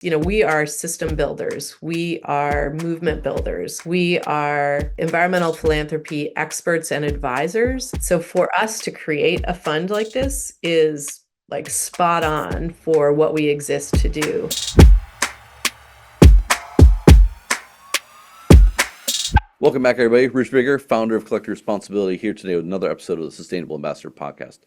We are system builders. We are movement builders. We are environmental philanthropy experts and advisors. So for us to create a fund like this is like spot on for what we exist to do. Welcome back, everybody. Bruce Bigger, founder of Collective Responsibility, here today with another episode of the Sustainable Ambassador Podcast.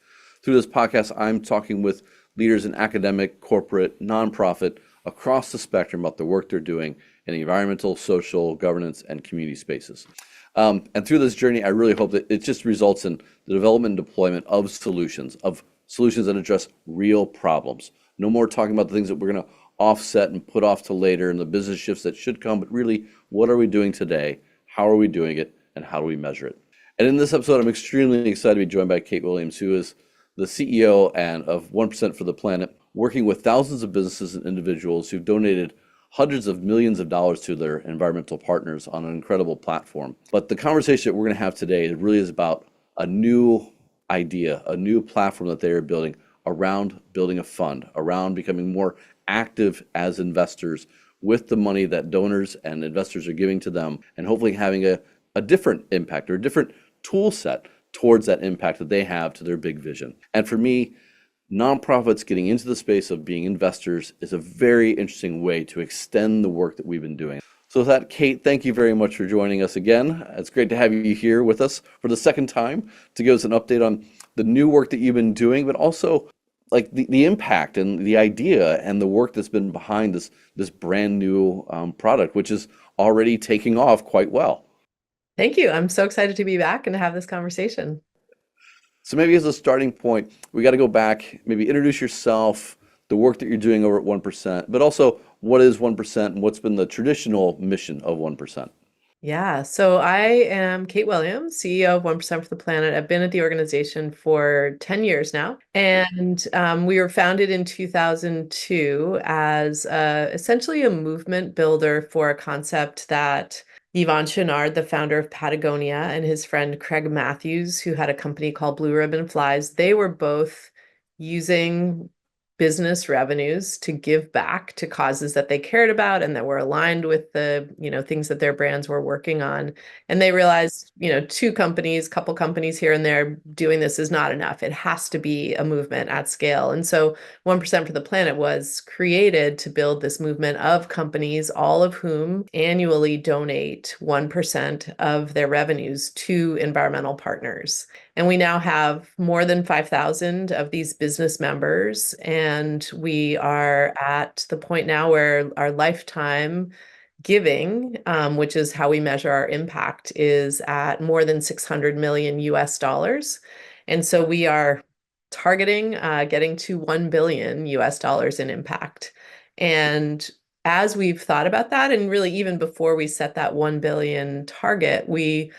Through this podcast, I'm talking with leaders in academic, corporate, nonprofit, across the spectrum about the work they're doing in environmental, social, governance, and community spaces. And through this journey, I really hope that it just results in the development and deployment of solutions that address real problems. No more talking about the things that we're going to offset and put off to later and the business shifts that should come, but really, what are we doing today? How are we doing it? And how do we measure it? And in this episode, I'm extremely excited to be joined by Kate Williams, who is the CEO of 1% for the Planet, working with thousands of businesses and individuals who've donated hundreds of millions of dollars to their environmental partners on an incredible platform. But the conversation that we're going to have today really is about a new idea, a new platform that they are building around building a fund, around becoming more active as investors with the money that donors and investors are giving to them, and hopefully having a different impact or a different tool set towards that impact that they have to their big vision. And for me, nonprofits getting into the space of being investors is a very interesting way to extend the work that we've been doing. So with that, Kate, thank you very much for joining us again. It's great to have you here with us for the second time to give us an update on the new work that you've been doing, but also like the impact and the idea and the work that's been behind this brand new product, which is already taking off quite well. Thank you. I'm so excited to be back and to have this conversation. So maybe as a starting point, we got to go back, maybe introduce yourself, the work that you're doing over at 1%, but also what is 1% and what's been the traditional mission of 1%. Yeah, so I am Kate Williams, CEO of 1% for the Planet. I've been at the organization for 10 years now, and we were founded in 2002 as essentially a movement builder for a concept that Yvon Chouinard, the founder of Patagonia, and his friend Craig Matthews, who had a company called Blue Ribbon Flies, they were both using business revenues to give back to causes that they cared about and that were aligned with the, things that their brands were working on. And they realized, couple companies here and there doing this is not enough. It has to be a movement at scale. And so 1% for the Planet was created to build this movement of companies, all of whom annually donate 1% of their revenues to environmental partners. And we now have more than 5,000 of these business members. And we are at the point now where our lifetime giving, which is how we measure our impact, is at more than 600 million US dollars. And so we are targeting getting to 1 billion US dollars in impact. And as we've thought about that, and really even before we set that 1 billion target, we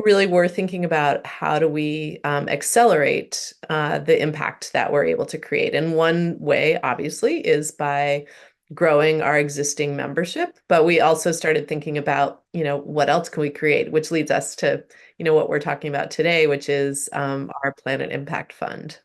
really we're thinking about how do we accelerate the impact that we're able to create. And one way, obviously, is by growing our existing membership. But we also started thinking about, what else can we create, which leads us to, what we're talking about today, which is our Planet Impact Fund.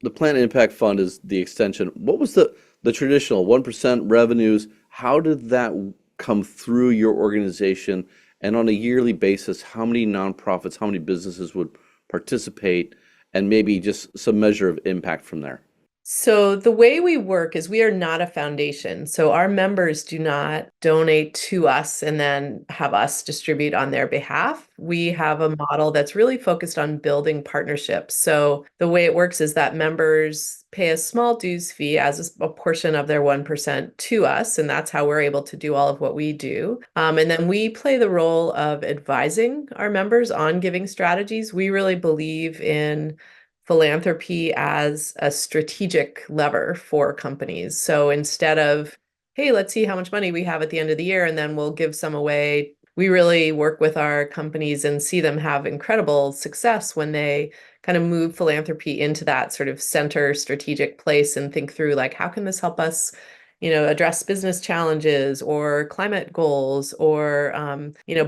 The Planet Impact Fund is the extension. What was the traditional 1% revenues? How did that come through your organization? And on a yearly basis, how many nonprofits, how many businesses would participate, and maybe just some measure of impact from there? So the way we work is we are not a foundation. So our members do not donate to us and then have us distribute on their behalf. We have a model that's really focused on building partnerships. So the way it works is that members pay a small dues fee as a portion of their 1% to us, and that's how we're able to do all of what we do. And then we play the role of advising our members on giving strategies. We really believe in philanthropy as a strategic lever for companies. So instead of, hey, let's see how much money we have at the end of the year and then we'll give some away, we really work with our companies and see them have incredible success when they kind of move philanthropy into that sort of center strategic place and think through, like, how can this help us address business challenges or climate goals or,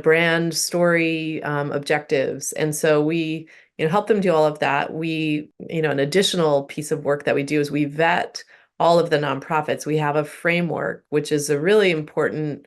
brand story objectives. And so we help them do all of that. We, an additional piece of work that we do is we vet all of the nonprofits, we have a framework, which is a really important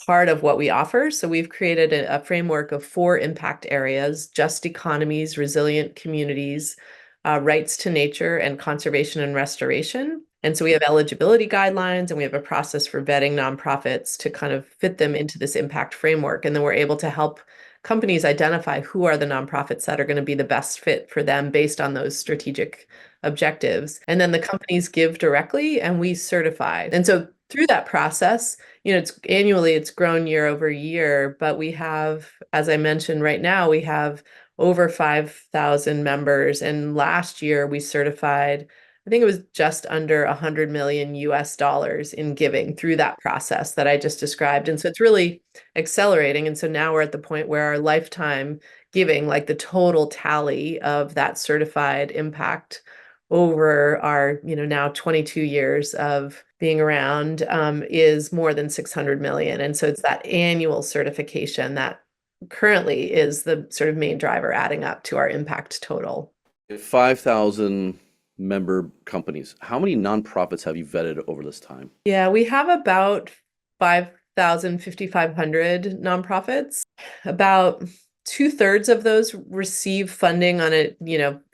part of what we offer. So we've created a framework of 4 impact areas: just economies, resilient communities, rights to nature, and conservation and restoration. And so we have eligibility guidelines, and we have a process for vetting nonprofits to kind of fit them into this impact framework. And then we're able to help companies identify who are the nonprofits that are going to be the best fit for them based on those strategic objectives. And then the companies give directly and we certify. And so through that process, it's annually, it's grown year over year, but we have, as I mentioned, right now, we have over 5,000 members. And last year we certified, I think it was just under 100 million US dollars in giving through that process that I just described. And so it's really accelerating. And so now we're at the point where our lifetime giving, like the total tally of that certified impact over our, now 22 years of being around, is more than 600 million. And so it's that annual certification that currently is the sort of main driver adding up to our impact total. 5,000 member companies. How many nonprofits have you vetted over this time? Yeah, we have about 5,000, 5,500 nonprofits. About 2/3 of those receive funding on it,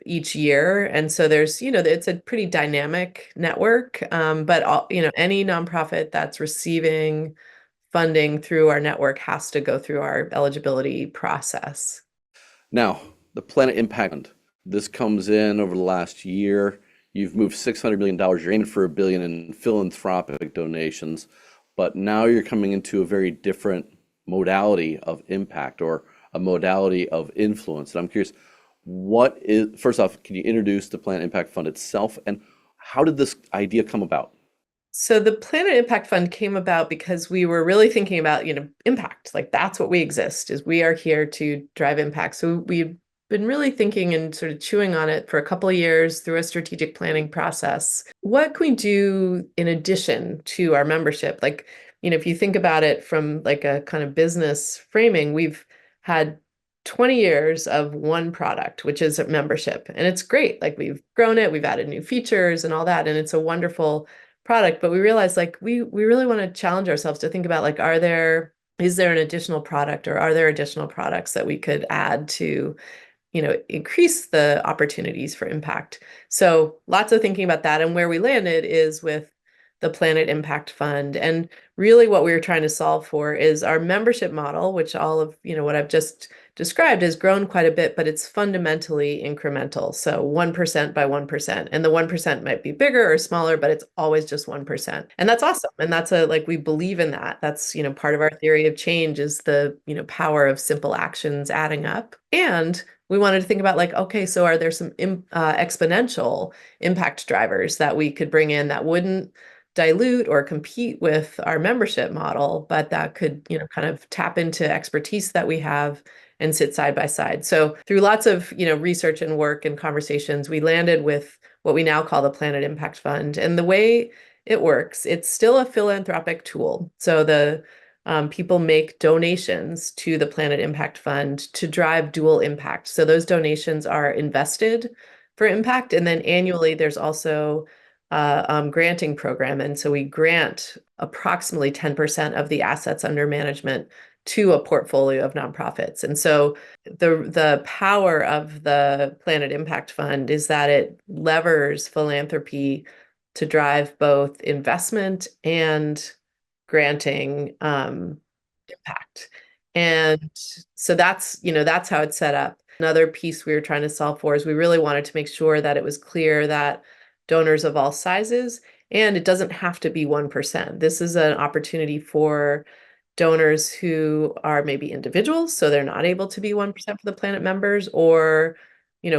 each year. And so there's, it's a pretty dynamic network. But any nonprofit that's receiving funding through our network has to go through our eligibility process. Now, the Planet Impact Fund. This comes in over the last year. You've moved $600 million. You're aiming for $1 billion in philanthropic donations, but now you're coming into a very different modality of impact, or a modality of influence. And I'm curious, first off, can you introduce the Planet Impact Fund itself, and how did this idea come about? So the Planet Impact Fund came about because we were really thinking about, impact. Like that's what we exist, is we are here to drive impact. So we've been really thinking and sort of chewing on it for a couple of years through a strategic planning process. What can we do in addition to our membership? Like, if you think about it from like a kind of business framing, we've had 20 years of one product, which is a membership. And it's great. Like we've grown it, we've added new features and all that. And it's a wonderful product. But we realized like we really want to challenge ourselves to think about like, is there an additional product, or are there additional products that we could add to increase the opportunities for impact? So lots of thinking about that. And where we landed is with the Planet Impact Fund. And really what we were trying to solve for is our membership model, which all of, what I've just described has grown quite a bit, but it's fundamentally incremental. So 1% by 1%. And the 1% might be bigger or smaller, but it's always just 1%. And that's awesome. And that's we believe in that. That's, part of our theory of change is the, power of simple actions adding up. And we wanted to think about like, okay, so are there some exponential impact drivers that we could bring in that wouldn't dilute or compete with our membership model, but that could, kind of tap into expertise that we have and sit side by side. So through lots of, research and work and conversations, we landed with what we now call the Planet Impact Fund. And the way it works, it's still a philanthropic tool. So the people make donations to the Planet Impact Fund to drive dual impact. So those donations are invested for impact. And then annually, there's also a granting program. And so we grant approximately 10% of the assets under management to a portfolio of nonprofits. And so the power of the Planet Impact Fund is that it levers philanthropy to drive both investment and granting impact. And so that's how it's set up. Another piece we were trying to solve for is we really wanted to make sure that it was clear that donors of all sizes, and it doesn't have to be 1%. This is an opportunity for donors who are maybe individuals, so they're not able to be 1% for the Planet members, or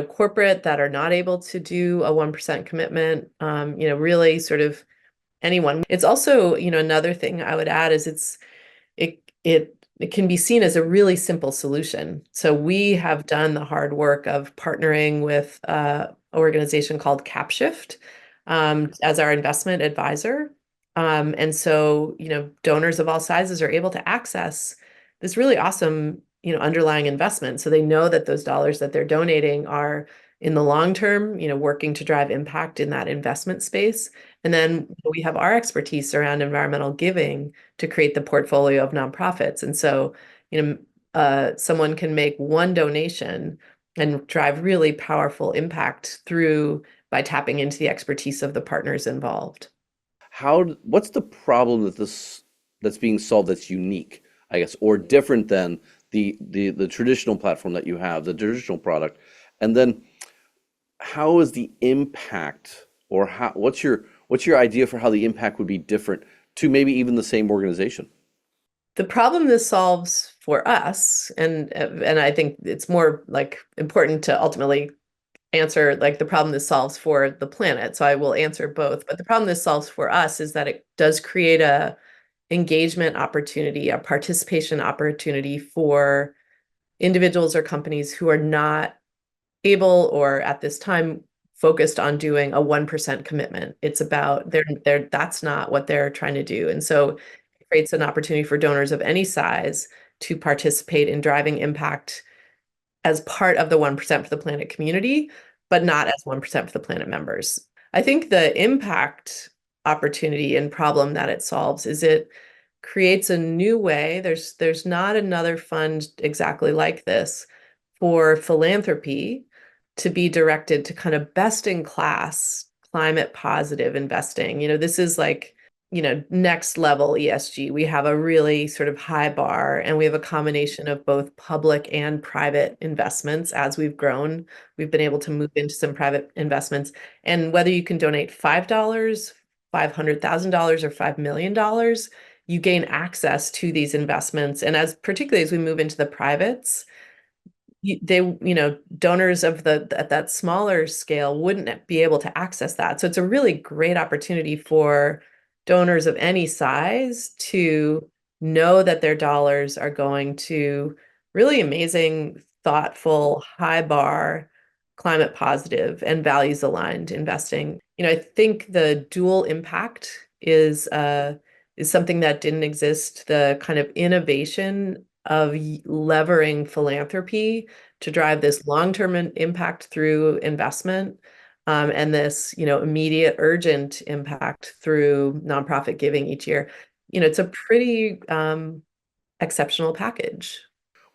corporate that are not able to do a 1% commitment, really sort of anyone. It's also, another thing I would add is it can be seen as a really simple solution. So we have done the hard work of partnering with an organization called CapShift as our investment advisor. And so, donors of all sizes are able to access this really awesome, underlying investment. So they know that those dollars that they're donating are in the long term, working to drive impact in that investment space. And then we have our expertise around environmental giving to create the portfolio of nonprofits. And so, someone can make one donation and drive really powerful impact through by tapping into the expertise of the partners involved. What's the problem that's being solved that's unique, I guess, or different than the traditional platform that you have, the traditional product? And then how is the impact, or what's your idea for how the impact would be different to maybe even the same organization? The problem this solves for us, and I think it's more like important to ultimately answer like the problem this solves for the planet. So I will answer both. But the problem this solves for us is that it does create a engagement opportunity, a participation opportunity for individuals or companies who are not able or at this time focused on doing a 1% commitment. It's about that's not what they're trying to do. And so it creates an opportunity for donors of any size to participate in driving impact as part of the 1% for the planet community, but not as 1% for the planet members. I think the impact opportunity and problem that it solves is it creates a new way. There's not another fund exactly like this for philanthropy to be directed to kind of best in class climate positive investing. This is like, next level ESG. We have a really sort of high bar, and we have a combination of both public and private investments. As we've grown, we've been able to move into some private investments. And whether you can donate $5, $500,000, or $5 million, you gain access to these investments. And particularly as we move into the privates, donors at that smaller scale wouldn't be able to access that. So it's a really great opportunity for donors of any size to know that their dollars are going to really amazing, thoughtful, high bar, climate positive, and values aligned investing. I think the dual impact is something that didn't exist. The kind of innovation of levering philanthropy to drive this long-term impact through investment, and this, immediate urgent impact through nonprofit giving each year. It's a pretty exceptional package.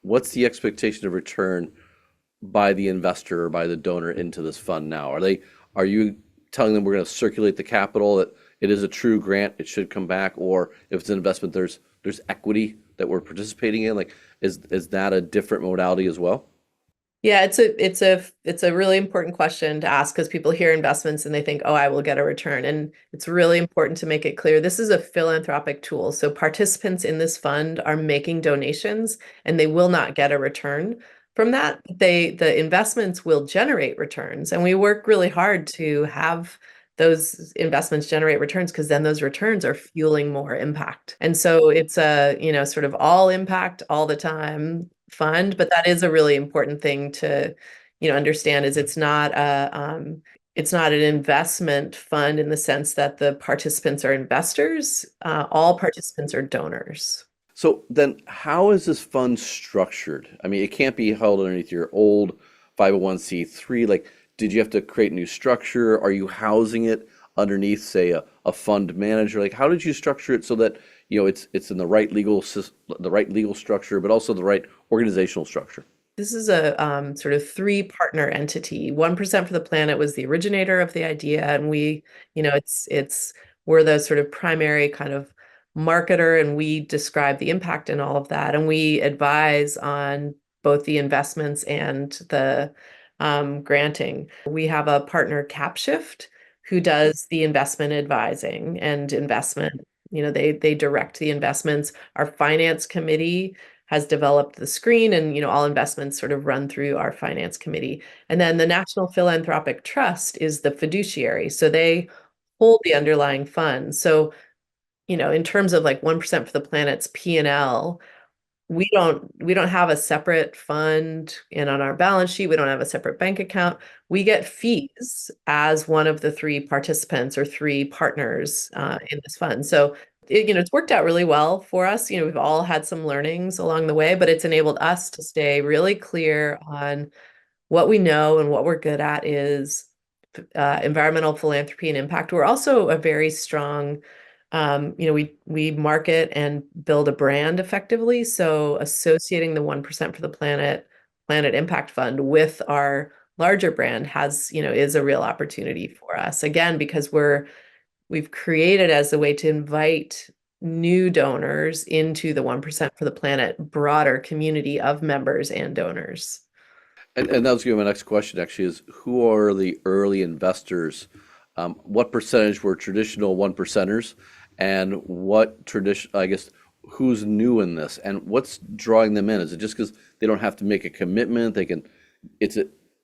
What's the expectation of return by the investor or by the donor into this fund now? Are you telling them we're going to circulate the capital, that it is a true grant, it should come back, or if it's an investment, there's equity that we're participating in? Like, is that a different modality as well? Yeah, it's a really important question to ask, because people hear investments and they think, oh, I will get a return. And it's really important to make it clear this is a philanthropic tool. So participants in this fund are making donations and they will not get a return from that. The investments will generate returns. And we work really hard to have those investments generate returns, because then those returns are fueling more impact. And so it's a, sort of all impact all the time fund, but that is a really important thing to, understand, is it's not an investment fund in the sense that the participants are investors. All participants are donors. So then how is this fund structured? I mean, it can't be held underneath your old 501(c)(3. Like, did you have to create a new structure? Are you housing it underneath, say, a fund manager? Like, how did you structure it so that, it's in the right legal structure, but also the right organizational structure? This is a sort of three-partner entity. 1% for the Planet was the originator of the idea, and we're the sort of primary kind of marketer, and we describe the impact and all of that, and we advise on both the investments and the granting. We have a partner, CapShift, who does the investment advising and investment. They direct the investments. Our finance committee has developed the screen, and all investments sort of run through our finance committee. And then the National Philanthropic Trust is the fiduciary, so they hold the underlying funds. So, in terms of like 1% for the Planet's P&L, we don't have a separate fund, and on our balance sheet we don't have a separate bank account. We get fees as one of the three participants or three partners in this fund. So it's worked out really well for us. We've all had some learnings along the way, but it's enabled us to stay really clear on what we know and what we're good at is environmental philanthropy and impact. We're also a very strong, we market and build a brand effectively. So associating the 1% for the Planet Impact Fund with our larger brand is a real opportunity for us. Again, because we've created as a way to invite new donors into the 1% for the Planet broader community of members and donors. And that was gonna be my next question actually is who are the early investors? What percentage were traditional one percenters and what tradition, I guess, who's new in this and what's drawing them in? Is it just because they don't have to make a commitment? It's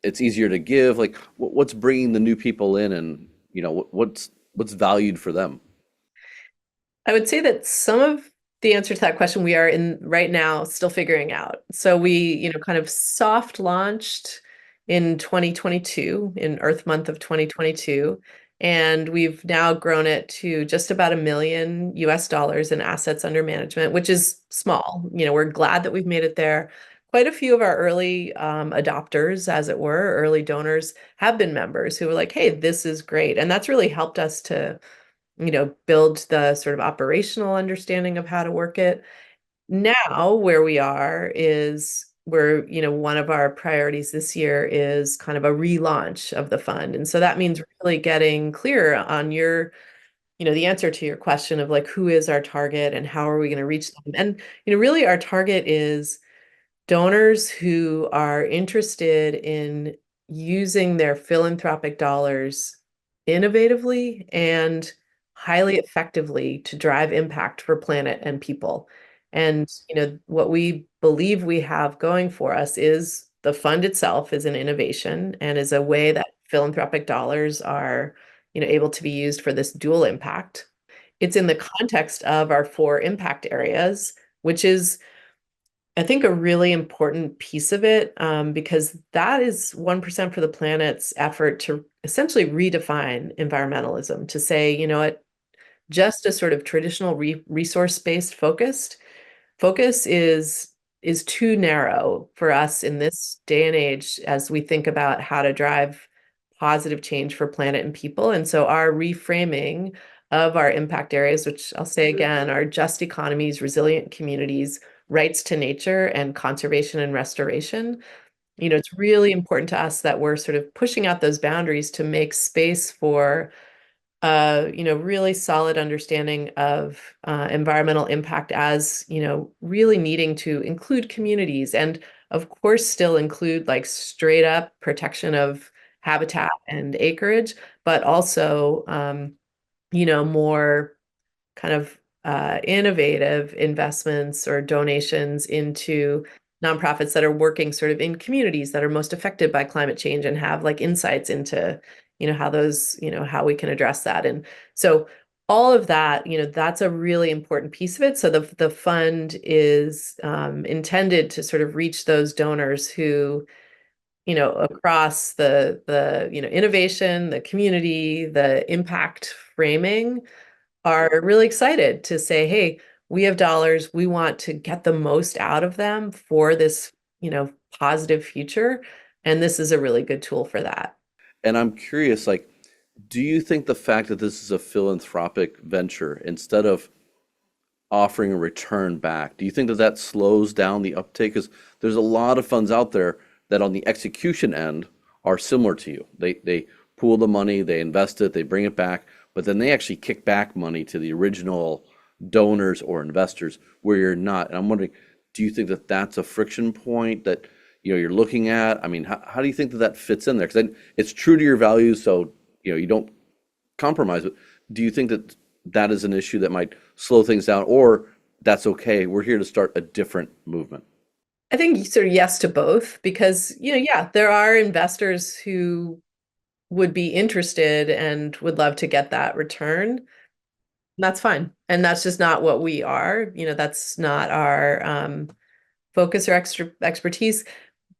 it's easier to give. Like, what's bringing the new people in, and what's valued for them? I would say that some of the answer to that question we are in right now still figuring out. So kind of soft launched in 2022, in Earth Month of 2022, and we've now grown it to just about $1 million in assets under management, which is small. We're glad that we've made it there. Quite a few of our early adopters, as it were, early donors, have been members who were like, "Hey, this is great," and that's really helped us to build the sort of operational understanding of how to work it. Now, where we are is one of our priorities this year is kind of a relaunch of the fund. And so that means really getting clear on the answer to your question of like, who is our target and how are we going to reach them? And, really our target is donors who are interested in using their philanthropic dollars innovatively and highly effectively to drive impact for planet and people. And, what we believe we have going for us is the fund itself is an innovation and is a way that philanthropic dollars are, able to be used for this dual impact. It's in the context of our four impact areas, which is I think a really important piece of it, because that is 1% for the planet's effort to essentially redefine environmentalism, to say, you know what, just a sort of traditional resource-based focus is too narrow for us in this day and age as we think about how to drive positive change for planet and people. And so our reframing of our impact areas, which I'll say again, are just economies, resilient communities, rights to nature, and conservation and restoration. It's really important to us that we're sort of pushing out those boundaries to make space for really solid understanding of environmental impact as, really needing to include communities and, of course, still include like straight up protection of habitat and acreage, but also, more kind of innovative investments or donations into nonprofits that are working sort of in communities that are most affected by climate change and have like insights into, how we can address that. And so all of that, that's a really important piece of it. So the fund is intended to sort of reach those donors who, across the innovation, the community, the impact framing are really excited to say, hey, we have dollars. We want to get the most out of them for this, positive future. And this is a really good tool for that. And I'm curious, like, do you think the fact that this is a philanthropic venture, instead of offering a return back, do you think that that slows down the uptake? Because there's a lot of funds out there that on the execution end are similar to you. They pool the money, they invest it, they bring it back, but then they actually kick back money to the original donors or investors where you're not. And I'm wondering, do you think that that's a friction point that you're looking at? I mean, how do you think that that fits in there? Because then it's true to your values, so you don't compromise. But do you think that that is an issue that might slow things down, or that's okay? We're here to start a different movement. I think sort of yes to both because, yeah, there are investors who would be interested and would love to get that return. That's fine. And that's just not what we are. That's not our focus or expertise.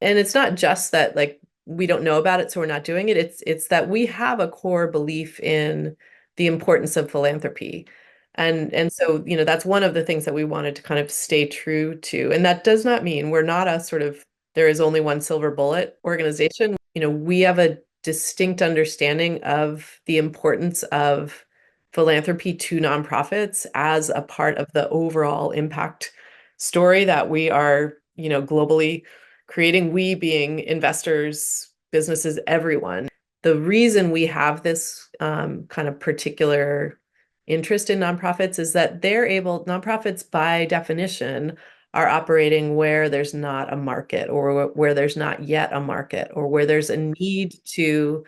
And it's not just that like we don't know about it, so we're not doing it. It's that we have a core belief in the importance of philanthropy. And so, that's one of the things that we wanted to kind of stay true to. And that does not mean we're not a sort of there is only one silver bullet organization. We have a distinct understanding of the importance of philanthropy to nonprofits as a part of the overall impact story that we are, globally creating, we being investors, businesses, everyone. The reason we have this kind of particular interest in nonprofits is that nonprofits by definition are operating where there's not a market, or where there's not yet a market, or where there's a need to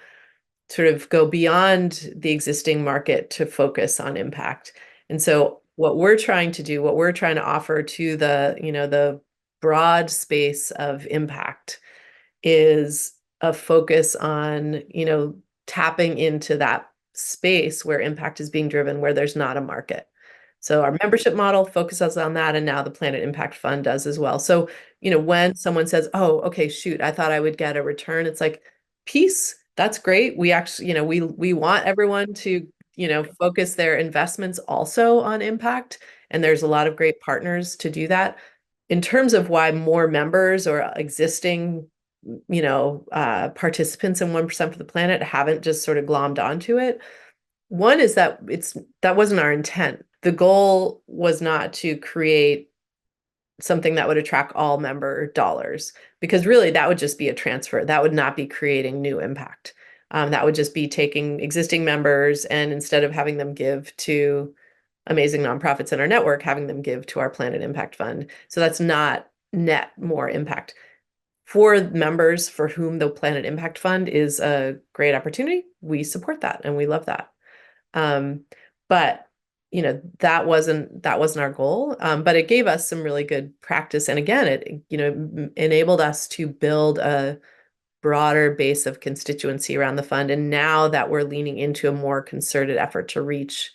sort of go beyond the existing market to focus on impact. And so what we're trying to do, what we're trying to offer to the broad space of impact is a focus on, tapping into that space where impact is being driven, where there's not a market. So our membership model focuses on that, and now the Planet Impact Fund does as well. So, when someone says, "Oh, okay, shoot, I thought I would get a return," it's like, peace, that's great. We actually, we want everyone to, focus their investments also on impact, and there's a lot of great partners to do that. In terms of why more members or existing, participants in 1% for the Planet haven't just sort of glommed onto it. One is that that wasn't our intent. The goal was not to create something that would attract all member dollars, because really that would just be a transfer. That would not be creating new impact. That would just be taking existing members, and instead of having them give to amazing nonprofits in our network, having them give to our Planet Impact Fund. So that's not net more impact. For members for whom the Planet Impact Fund is a great opportunity, we support that and we love that. But that wasn't our goal. But it gave us some really good practice. And again, it, enabled us to build a broader base of constituency around the fund. And now that we're leaning into a more concerted effort to reach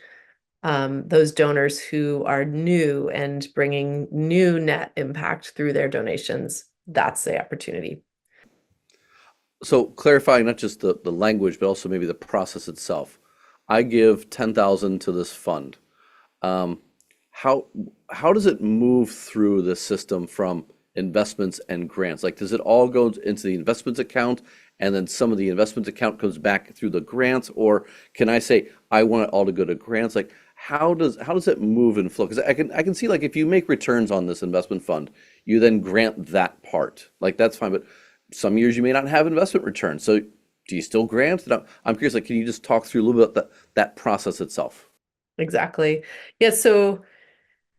those donors who are new and bringing new net impact through their donations, that's the opportunity. So clarifying not just the language, but also maybe the process itself. I give 10,000 to this fund. Um, how does it move through the system from investments and grants? Like, does it all go into the investments account, and then some of the investment account comes back through the grants, or can I say I want it all to go to grants? Like, how does it move and flow? Because I can see, like, if you make returns on this investment fund, you then grant that part. Like, that's fine, but some years you may not have investment returns. So do you still grant? And I'm curious, like, can you just talk through a little bit about that process itself? Exactly. Yeah, so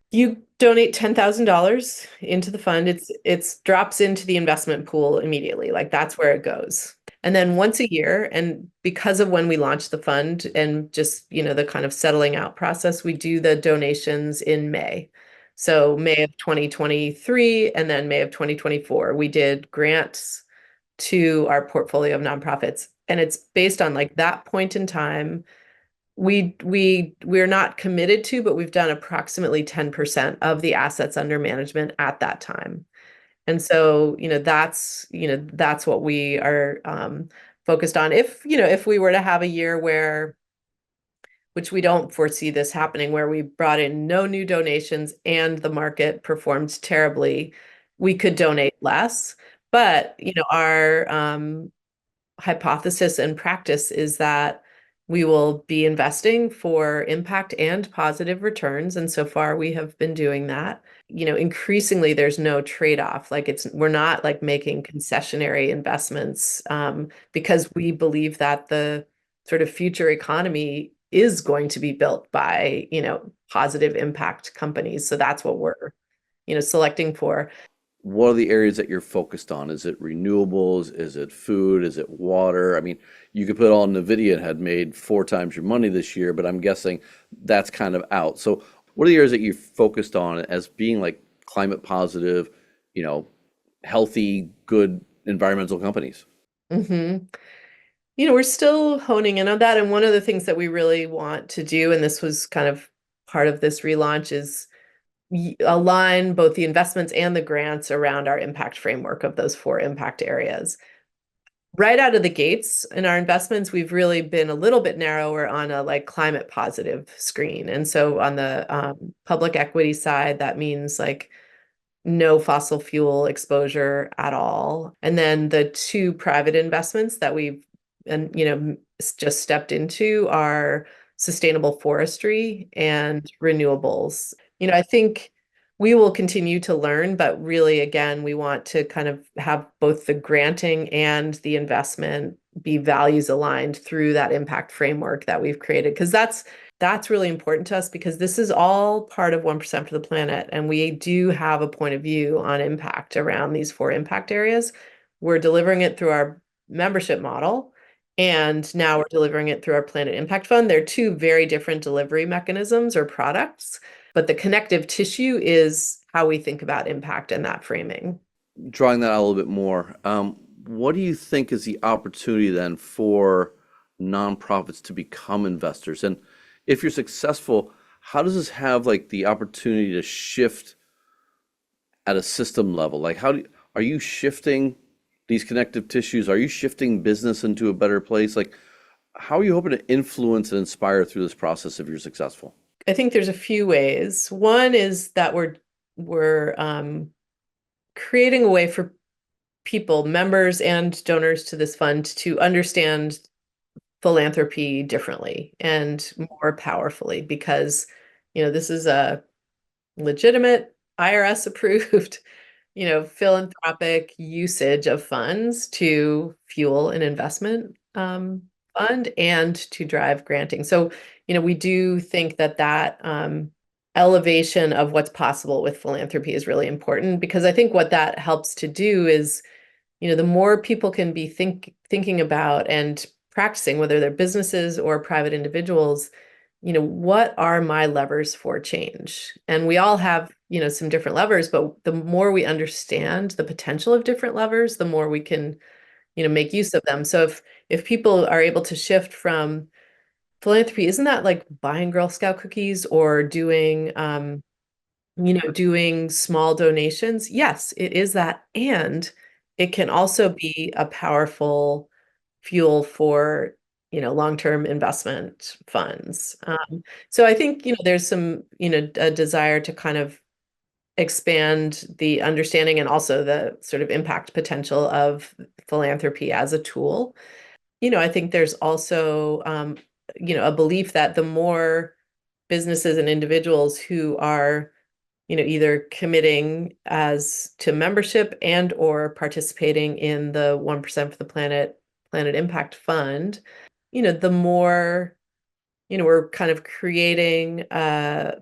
you donate $10,000 into the fund. It's drops into the investment pool immediately. Like, that's where it goes. And then once a year, and because of when we launched the fund and just, the kind of settling out process, we do the donations in May. So May of 2023 and then May of 2024, we did grants to our portfolio of nonprofits. And it's based on like that point in time. We're not committed to, but we've done approximately 10% of the assets under management at that time. And so, that's what we are focused on. If we were to have a year where, which we don't foresee this happening, where we brought in no new donations and the market performed terribly, we could donate less. But, our hypothesis and practice is that we will be investing for impact and positive returns. And so far we have been doing that. Increasingly there's no trade-off. Like, we're not like making concessionary investments, because we believe that the sort of future economy is going to be built by, positive impact companies. So that's what we're, selecting for. What are the areas that you're focused on? Is it renewables? Is it food? Is it water? I mean, you could put on NVIDIA had made 4 times your money this year, but I'm guessing that's kind of out. So what are the areas that you're focused on as being like climate positive, you know, healthy, good environmental companies? hmm we're still honing in on that. And one of the things that we really want to do, and this was kind of part of this relaunch, is align both the investments and the grants around our impact framework of those 4 impact areas. Right out of the gates in our investments, we've really been a little bit narrower on a like climate positive screen. And so on the public equity side, that means like no fossil fuel exposure at all. And then the two private investments that we've and just stepped into are sustainable forestry and renewables. I think we will continue to learn, but really, again, we want to kind of have both the granting and the investment be values aligned through that impact framework that we've created. Because that's really important to us because this is all part of 1% for the planet. And we do have a point of view on impact around these four impact areas. We're delivering it through our membership model. And now we're delivering it through our Planet Impact Fund. They're two very different delivery mechanisms or products, but the connective tissue is how we think about impact and that framing. Drawing that out a little bit more, what do you think is the opportunity then for nonprofits to become investors? And if you're successful, how does this have like the opportunity to shift at a system level? Like, are you shifting these connective tissues? Are you shifting business into a better place? Like, how are you hoping to influence and inspire through this process if you're successful? I think there's a few ways. One is that we're creating a way for people, members and donors to this fund, to understand philanthropy differently and more powerfully because this is a legitimate IRS approved philanthropic usage of funds to fuel an investment fund and to drive granting. So we do think that elevation of what's possible with philanthropy is really important because I think what that helps to do is the more people can be thinking about and practicing, whether they're businesses or private individuals, what are my levers for change? And we all have, some different levers, but the more we understand the potential of different levers, the more we can, make use of them. So if people are able to shift from philanthropy, isn't that like buying Girl Scout cookies or doing small donations? Yes, it is that. And it can also be a powerful fuel for, long-term investment funds. So I think, there's some, a desire to kind of expand the understanding and also the sort of impact potential of philanthropy as a tool. I think there's also, a belief that the more businesses and individuals who are either committing as to membership and or participating in the 1% for the Planet Impact Fund, the more, we're kind of creating a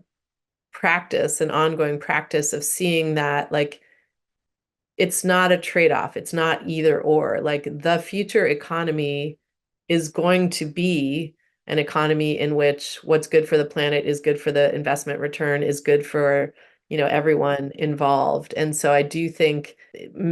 practice, an ongoing practice of seeing that like it's not a trade-off. It's not either or. Like the future economy is going to be an economy in which what's good for the planet is good for the investment return, is good for, everyone involved. And so I do think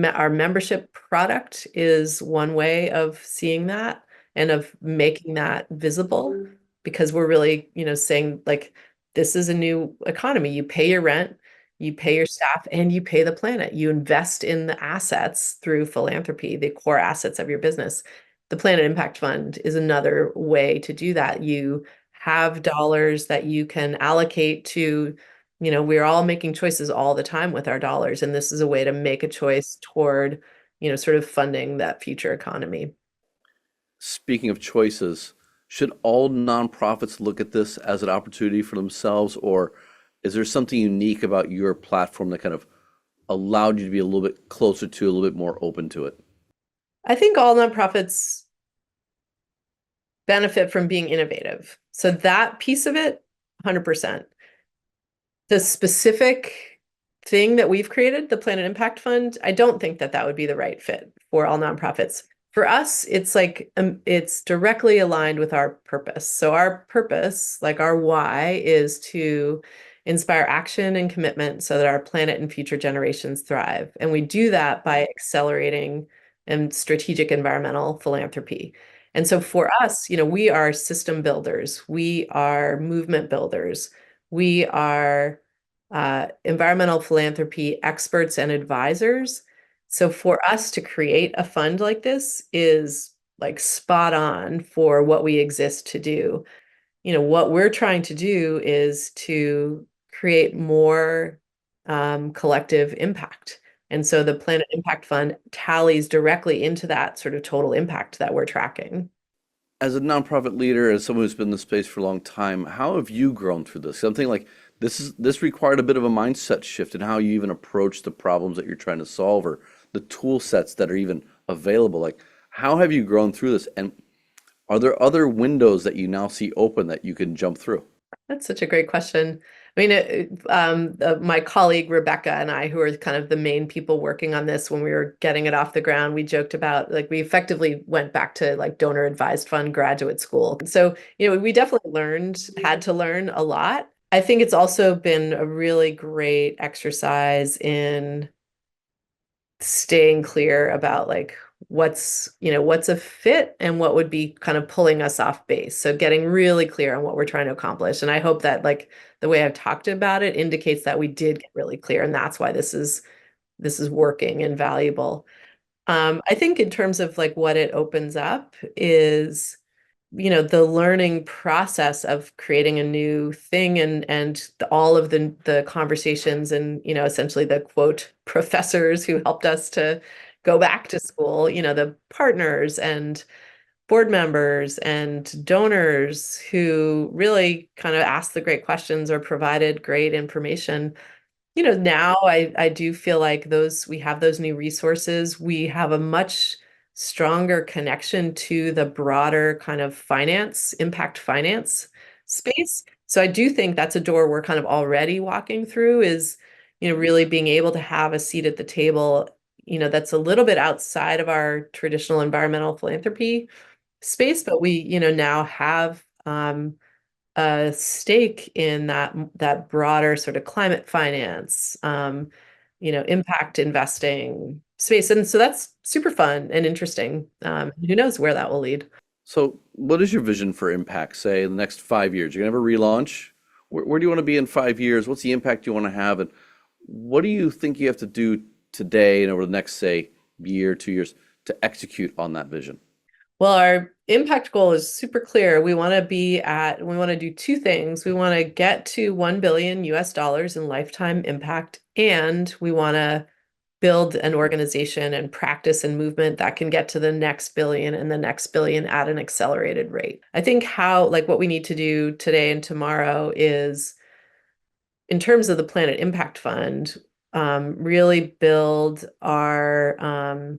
our membership product is one way of seeing that and of making that visible because we're really, saying like this is a new economy. You pay your rent, you pay your staff, and you pay the planet. You invest in the assets through philanthropy, the core assets of your business. The Planet Impact Fund is another way to do that. You have dollars that you can allocate to, we're all making choices all the time with our dollars, and this is a way to make a choice toward, sort of funding that future economy. Speaking of choices, should all nonprofits look at this as an opportunity for themselves, or is there something unique about your platform that kind of allowed you to be a little bit closer to, a little bit more open to it? I think all nonprofits benefit from being innovative. So that piece of it, 100%. The specific thing that we've created, the Planet Impact Fund, I don't think that would be the right fit for all nonprofits. For us, it's like it's directly aligned with our purpose. So our purpose, like our why, is to inspire action and commitment so that our planet and future generations thrive. And we do that by accelerating and strategic environmental philanthropy. And so for us, we are system builders, we are movement builders, we are environmental philanthropy experts and advisors. So for us to create a fund like this is like spot on for what we exist to do. What we're trying to do is to create more collective impact. And so the Planet Impact Fund tallies directly into that sort of total impact that we're tracking. As a nonprofit leader, as someone who's been in the space for a long time, how have you grown through this? Something like this required a bit of a mindset shift in how you even approach the problems that you're trying to solve or the tool sets that are even available. Like, how have you grown through this? And are there other windows that you now see open that you can jump through? That's such a great question. I mean, my colleague Rebecca and I, who are kind of the main people working on this when we were getting it off the ground, we joked about like we effectively went back to like donor advised fund graduate school. So, we definitely had to learn a lot. I think it's also been a really great exercise in staying clear about like what's a fit and what would be kind of pulling us off base. So getting really clear on what we're trying to accomplish. And I hope that like the way I've talked about it indicates that we did get really clear, and that's why this is working and valuable. I think in terms of like what it opens up is the learning process of creating a new thing, and all of the conversations and essentially the quote professors who helped us to go back to school, the partners and board members and donors who really kind of asked the great questions or provided great information. Now I do feel like we have those new resources. We have a much stronger connection to the broader kind of impact finance space. So I do think that's a door we're kind of already walking through, is, really being able to have a seat at the table, that's a little bit outside of our traditional environmental philanthropy space, but we, now have a stake in that broader sort of climate finance, impact investing space. And so that's super fun and interesting. Who knows where that will lead? So, what is your vision for impact, say, in the next 5 years? You're gonna have a relaunch. Where do you want to be in 5 years? What's the impact you want to have? And what do you think you have to do today and over the next, say, year, 2 years to execute on that vision? Well, our impact goal is super clear. We want to do two things. We want to get to 1 billion US dollars in lifetime impact, and we want to build an organization and practice and movement that can get to the next billion and the next billion at an accelerated rate. I think what we need to do today and tomorrow is, in terms of the Planet Impact Fund, really build all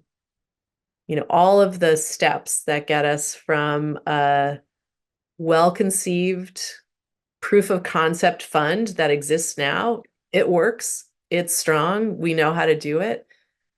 of the steps that get us from a well-conceived proof of concept fund that exists now. It works. It's strong. We know how to do it.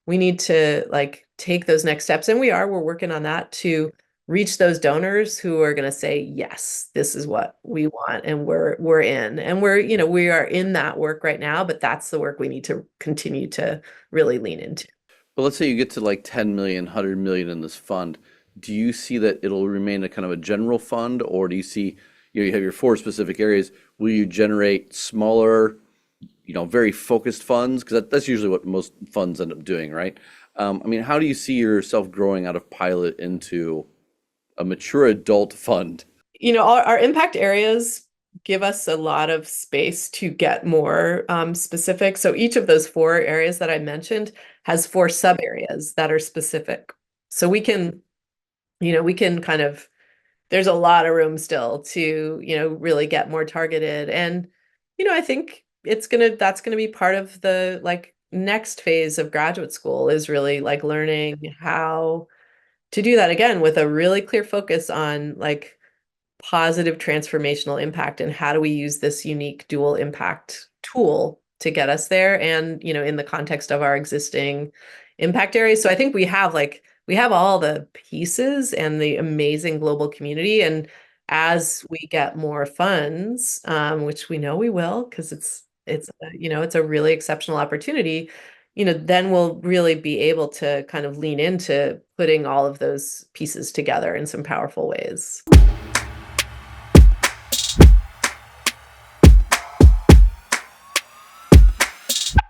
We need to like take those next steps, and we're working on that to reach those donors who are going to say, yes, this is what we want, and we're in. And we are in that work right now, but that's the work we need to continue to really lean into. But let's say you get to like 10 million, 100 million in this fund. Do you see that it'll remain a kind of a general fund, or do you see, you have your four specific areas? Will you generate smaller, very focused funds? Because that's usually what most funds end up doing, right? I mean, how do you see yourself growing out of pilot into a mature adult fund? Our impact areas give us a lot of space to get more specific. So each of those four areas that I mentioned has four sub areas that are specific. So we can kind of, there's a lot of room still to, really get more targeted. And, I think that's gonna be part of the like next phase of graduate school, is really like learning how to do that again with a really clear focus on like positive transformational impact, and how do we use this unique dual impact tool to get us there, and in the context of our existing impact areas. So I think we have all the pieces and the amazing global community, and as we get more funds, which we know we will, because it's a really exceptional opportunity, then we'll really be able to kind of lean into putting all of those pieces together in some powerful ways.